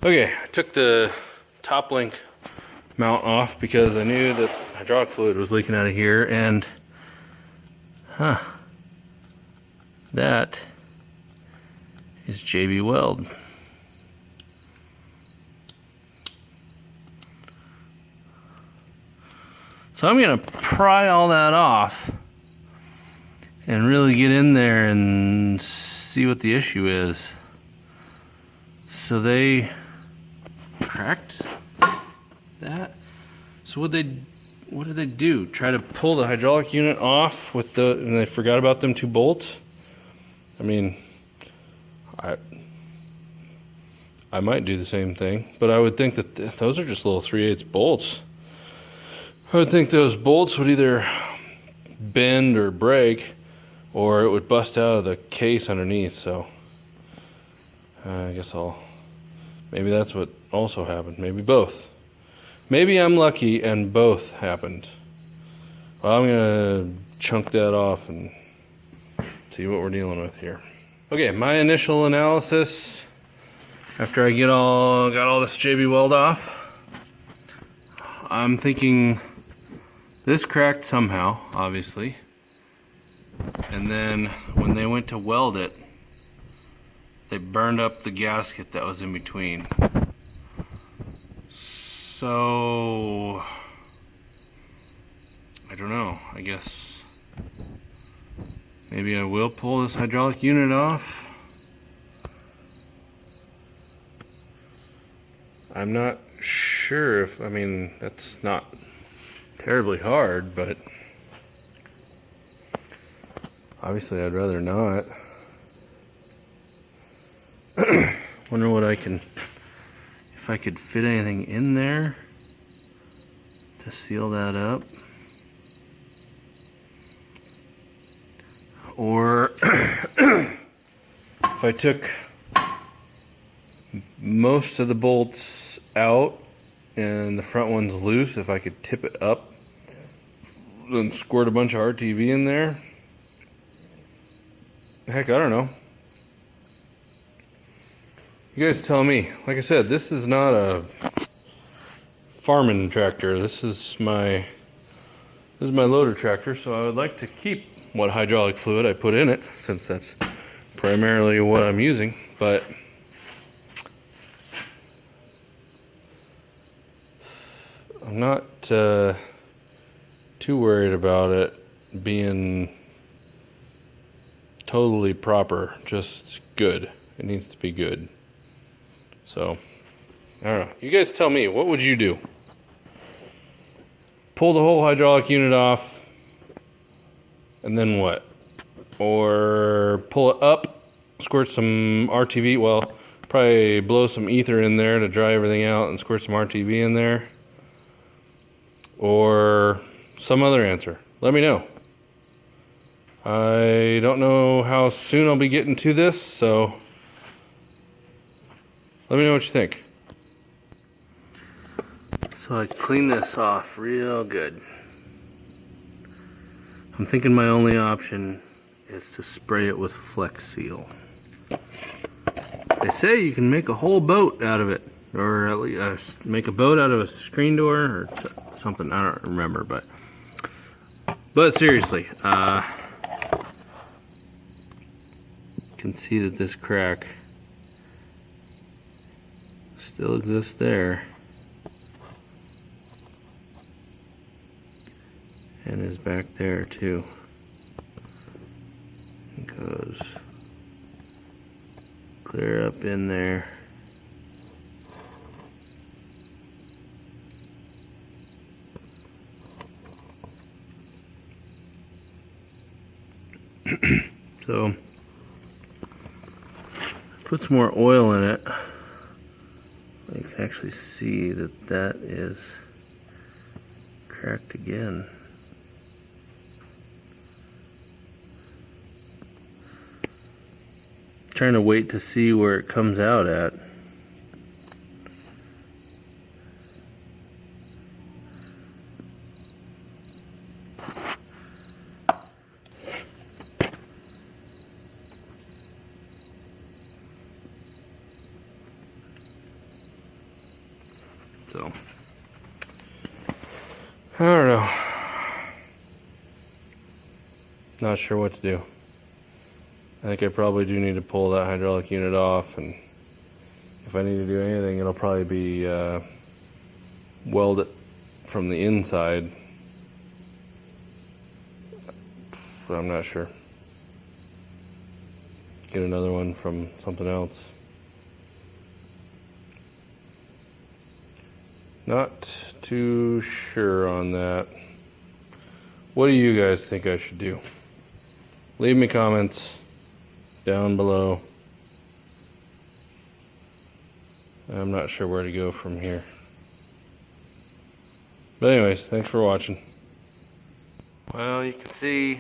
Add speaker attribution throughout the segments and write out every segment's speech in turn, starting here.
Speaker 1: Okay, I took the top link mount off because I knew that hydraulic fluid was leaking out of here, and that is JB Weld. So I'm gonna pry all that off and really get in there and see what the issue is. So they cracked that. So what did they do? Try to pull the hydraulic unit off with and they forgot about them 2 bolts? I mean, I might do the same thing, but I would think that those are just little 3/8 bolts. I would think those bolts would either bend or break, or it would bust out of the case underneath. So I guess maybe that's what also happened. Maybe both. Maybe I'm lucky and both happened. Well, I'm gonna chunk that off and see what we're dealing with here. Okay, my initial analysis after I got all this JB Weld off, I'm thinking this cracked somehow, obviously, and then when they went to weld it, they burned up the gasket that was in between. So I don't know, I guess maybe I will pull this hydraulic unit off. I'm not sure if, I mean, that's not terribly hard, but obviously I'd rather not. Wonder what if I could fit anything in there to seal that up. Or if I took most of the bolts out and the front one's loose, if I could tip it up, then squirt a bunch of RTV in there. Heck, I don't know. You guys tell me. Like I said, this is not a farming tractor. This is my loader tractor, so I would like to keep what hydraulic fluid I put in it, since that's primarily what I'm using. But I'm not too worried about it being totally proper, just good. It needs to be good. So, I don't know. You guys tell me, what would you do? Pull the whole hydraulic unit off, and then what? Or pull it up, squirt some RTV, well, probably blow some ether in there to dry everything out and squirt some RTV in there. Or some other answer. Let me know. I don't know how soon I'll be getting to this, so let me know what you think. So I clean this off real good. I'm thinking my only option is to spray it with Flex Seal. They say you can make a whole boat out of it, or at least make a boat out of a screen door or something. I don't remember, but seriously, you can see that this crack still exists there, and is back there too. It goes clear up in there. So put some more oil in it. You can actually see that that is cracked again. Trying to wait to see where it comes out at. So I don't know. Not sure what to do. I think I probably do need to pull that hydraulic unit off, and if I need to do anything, it'll probably be weld it from the inside, but I'm not sure. Get another one from something else. Not too sure on that. What do you guys think I should do? Leave me comments down below. I'm not sure where to go from here. But anyways, thanks for watching. Well, you can see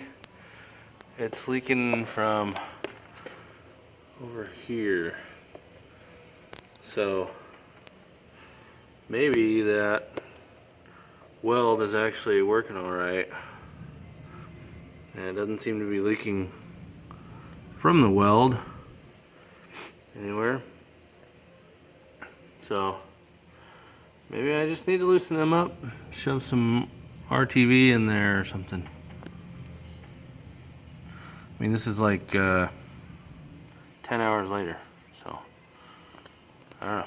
Speaker 1: it's leaking from over here. So maybe that weld is actually working all right. And it doesn't seem to be leaking from the weld anywhere. So maybe I just need to loosen them up, shove some RTV in there or something. I mean, this is like 10 hours later, so I don't know.